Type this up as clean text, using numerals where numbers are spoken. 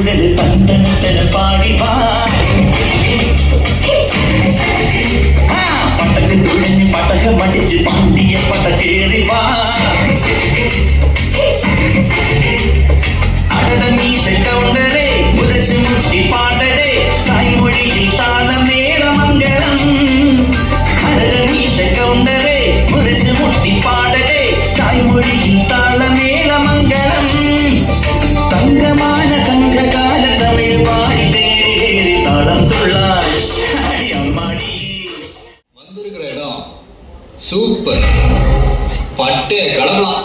தந்தனத்தன பாடிவா பட்டக்கு துணிஞ்சு பட்டக மடிச்சு பாண்டிய பட்டக்கேறிவா அடட மீச கவுண்டரே முரசு முட்டி பாடடே தாய்மொழியில் தாள மேல மங்களம் அடட மீச கவுண்டரே முரசு முட்டி பாடடே தாய்மொழியில் தாள மேல மங்களம் தங்கமான சங்க கால தமிழ் பாடி தேறி தேறி தாளம் துள்ளாய் அம்மாடி. வந்திருக்கிற இடம் சூப்பர், பட்டே கிளம்பலாம்.